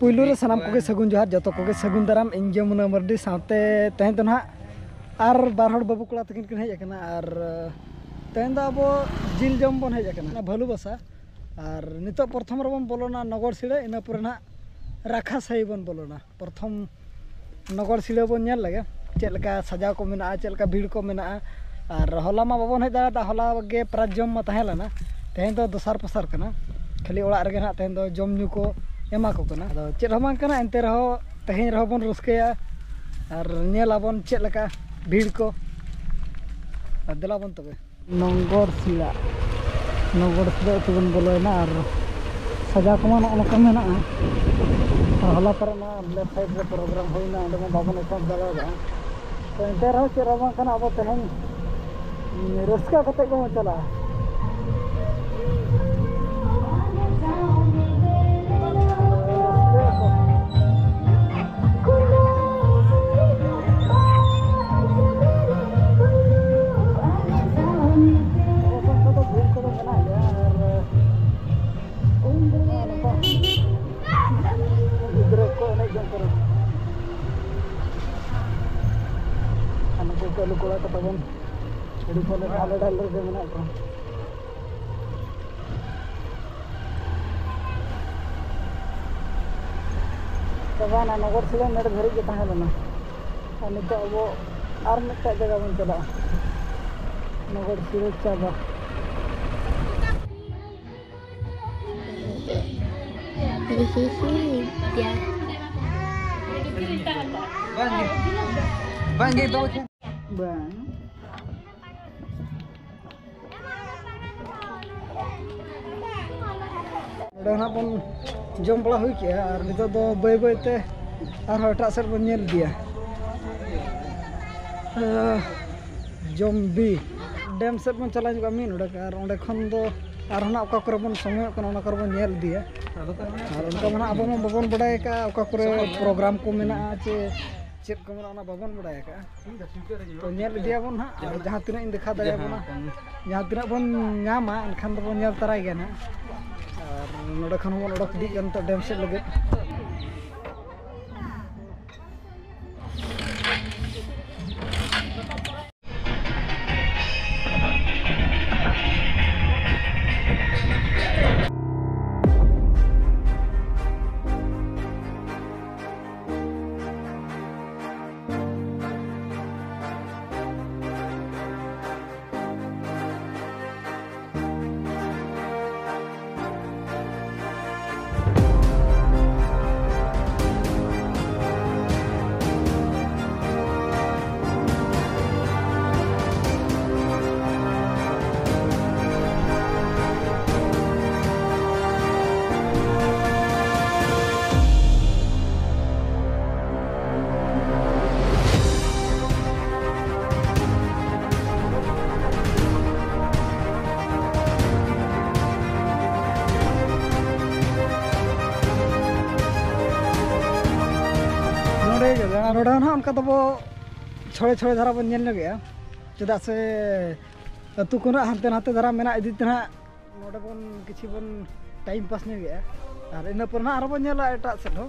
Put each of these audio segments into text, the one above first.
पुलू रे सानाम कोगे सगुन जोहार जतो कोगे सगुन दाराम इन जमुना मर्दी साथे तेहें तो ना आर बार हड़ बाबू कोड़ा तकिन किन हेज अकना आर तेहें दो अब जिल जम बन हेज अकना भालू बसा आर नितो प्रथम रबन बोलोना नगर सिड़े इना पुरे ना राखा सही बन बोलोना प्रथम नगर सिड़े बन नेल लगे चेद लका सजाव को मेना चेद लका भीड़ को मेना आर हला मा बाबन हेज दाड़ा हला गे प्राज जम मा ताहें लना तेहें दो दोसार पसार कना खाली ओड़ा रगे ना तेहें दो जम न्यू को एमा को कना आदो चेद हमां कना एंते रहो तेहें रहो बन रस्केया आर नेलाबन चेद लका भीड़ को देलाबन तबे नगर सिड़ा तुबन बोलोना और सजा को नका मेना हला पर लेफ्ट साइड रे प्रोग्राम होइना अंदे बाबन एकाउंट दाड़ा तो एंते रहो चेद हमां कना अब तेहें रस्का कते को चला lu kola katakan jadi kola ada dalar ke mana ko sabana nagar sila nade dhari ke tahe lana ani to abo ar mita jaga bon chala nagar sila chaba bangi to bang udah na pun jom bala hui ke ar nito do bay bay te ar etak set bon nyel dia jom bi dam set bon chala juga min udah ar onde khon do ar na oka kore bon somoy kon ona kore bon nyel dia ar onka mana abo mon babon badai ka oka kore program ko mena che check को मेना बाबन बड़ाया का तो nail दिया बन हा जहां तिना इन देखा दाया बना जहां तिना बन नामा एनखान दो बन नेल तराय गया ना और नोडे खन बन ओडक दी गन तो डेम से लगे नोडा ना उनका तो वो छोड़े छोड़े धारा बन नेल लगे चेदा से अतु को ना हांते नाते धारा मेना इदी तना नोडे बन किछि बन टाइम पास ने गया और इन पर ना आरो बन नेला एटा से हो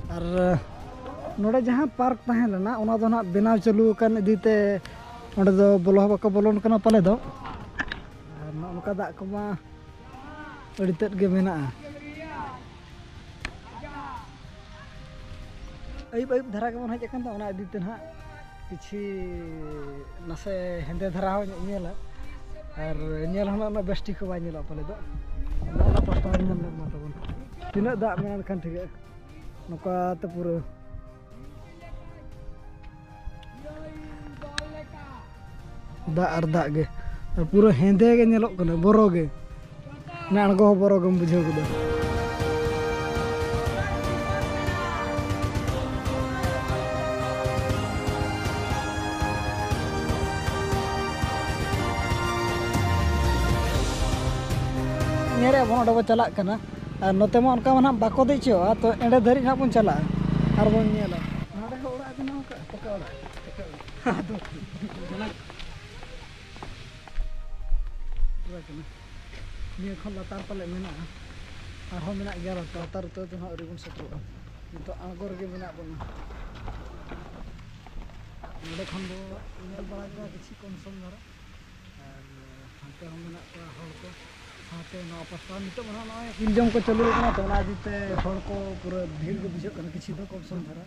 और नोडे जहां पार्क ताहे लेना ओना दो ना बनाव चालू कन इदीते ओडे दो बोलो बाको बोलोन कना पाले दो और उनका दा कमा अड़ी तेद गे मेना अयुब अयुब धारा के बन हज अकन तो ओना इदीते ना किछि नसे हेंदे धारा हो नेला और नेल हना ना बेस्टी को बा नेला पाले दो ना पास्ता नेल मा तबन तिना दा मेन खान ठिगे नका ते पूरा दा और दा गे पूरा हेंदे गे नेलो कना बोरो गे ना अणगो बोरो गम बुझो गदो नेरे बन ओडे चला कना और नोते मा उनका माना बाको देचो तो एंडे धरी ना बन चला और बन नेला नोडे ओड़ा कना का पका ओड़ा आदो जना निया खन लातार पाले मेना arhom menak gaya latar tu tu nak ribun seteru. Itu angkor ke menak pun. Ada kambo ini balaga kecil konsum nara. Sampai hom menak hol ko. Sampai no pasal itu mana no pinjam ko chalu kana to na dite hol ko pura bhir ko bijak kana kecil to konsum nara.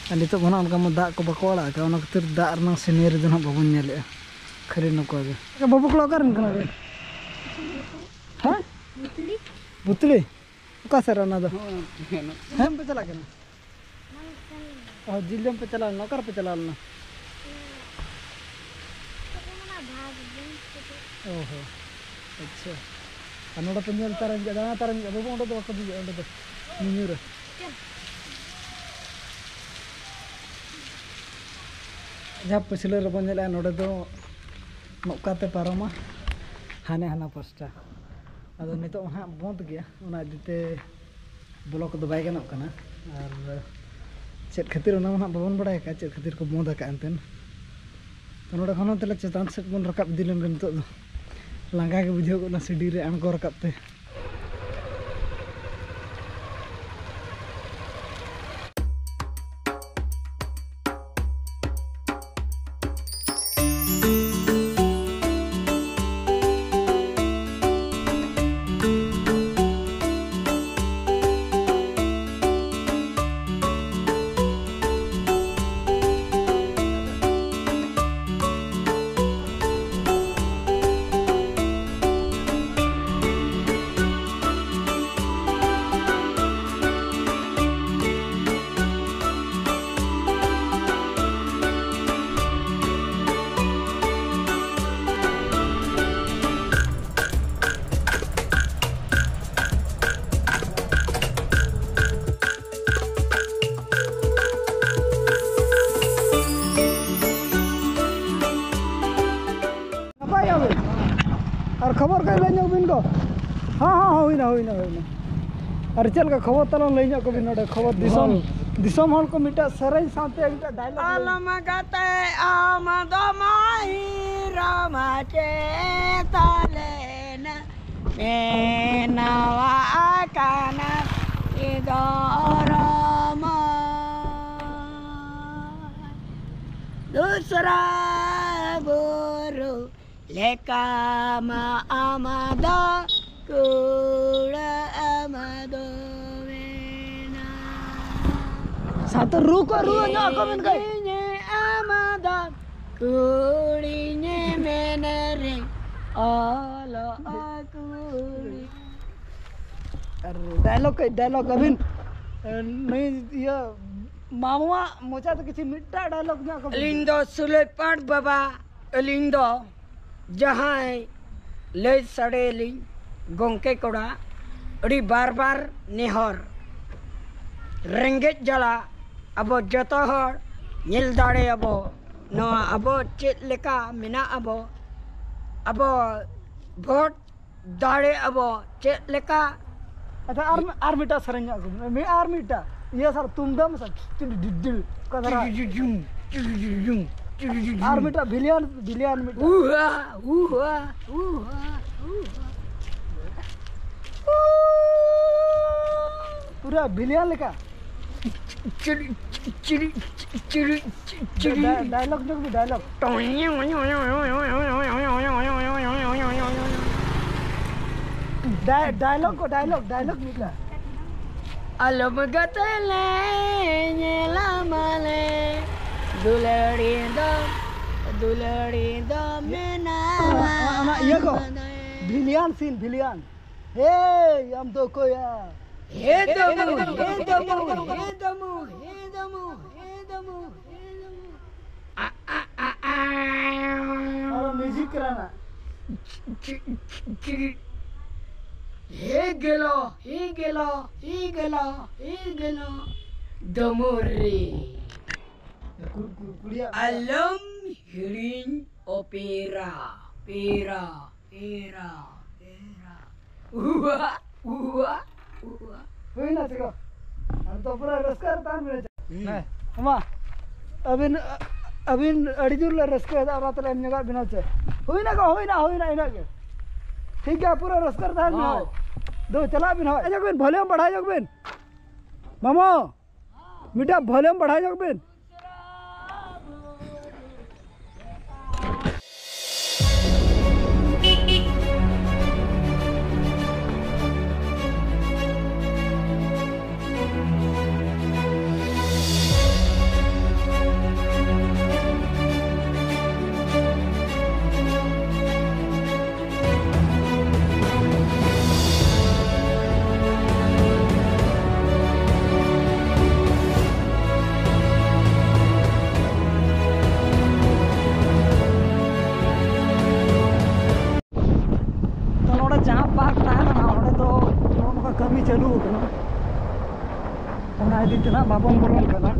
And itu mana orang kamu dak ko bakola ka ona ketir dak nang senior itu nak babun nyale khari nako aja ka babu klo karan kana be ha butli ka sarana da ham pe chala kana oh jiljam pe chala na kar pe chala na oh अच्छा anoda penjal taran babu onda do ka bi onda do ninyura जब पिछले रबन जला नोडे दो नौकाते पारोमा हाने हाना pasta अदो नितो हा बंद गया ओना दिते ब्लॉक दो बाय गनोक कना और चेत खातिर ओना ना बबन बडाय का चेत खातिर को बंद का अंतन तो नोडे खनो तले चेतान सेट बन रकाब दिलन गे नितो लांगा के बुझो को ना सीडी रे अणगो रकाब ते और खबर कर ले बिन को हाँ हाँ होइना और चल का खबर तला ले को बिन खबर दिसम दिसम हल को मिटा सराई साथे एकटा डायलॉग आलम गाते आमद माही रामाचे तलेन मेनवा काना इदरम दूसरा गुरु lekama amada kula amado mena satu ruko nya ko men kai ne amada kuline menere ala akuri dialogue अभी नहीं ये मामा मोचा तो किसी मिट्टा डायलॉग ना को लिंदो सुलेपाट बाबा लिंदो जहाँ ले सड़ेली गोंके कोड़ा अड़ी बार बार नेहर रेंगेज जला अब जतो हर निल दाड़े अब नवा अब चेत लेका मिना अब भोट दाड़े अब चेत लेका अच्छा आर्मीटा सरंजा को मैं आर्मीटा ये सर तुम दम सर दिल कदरा आर्मीटा बिलियन मीटा पूरा बिलियन लेका डायलॉग जो भी डायलॉग डायलॉग निकला अलम गतले ला माले दुलड़ी दो मेना ये को बिलियन सीन बिलियन हे हम तो कोया हे दमू और म्यूजिक कराना हे गेलो दमोरे alam hirin opera pera Uwa. Uwa. Uwa. तो पूरा रस्का तान मेरे नहीं अम्मा अबिन अड़ीजुर ले रस्का दा रात ले नगा बिना चे होइना इना के ठीक है पूरा रस्का तान में दो चला बिना जग बिन वॉल्यूम बढ़ा जग बिन मामा मीडिया वॉल्यूम बढ़ा जग बिन जहाँ पार्क ना तो कमी चालू होना बाबन बोलन करना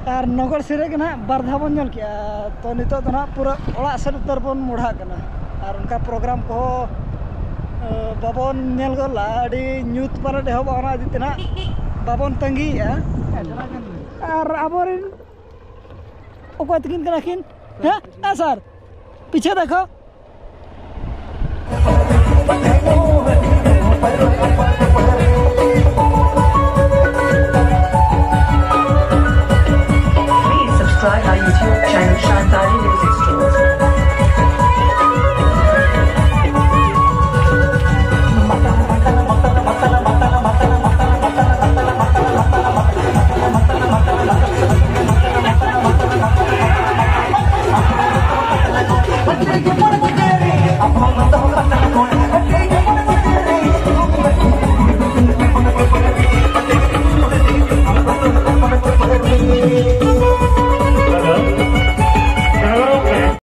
और नगर सिरे के ना बारधा बन जल किया तो नितो तो ना पूरा ओड़ा से उत्तर बन मुढ़ा करना और उनका प्रोग्राम को बाबन नेल गला अड़ी न्यूट पर देहो बावना दिते ना बाबन तंगी है और अबोरिन ओको तकिन कना किन है सर पीछे देखो Subscribe our YouTube channel Shantari Music.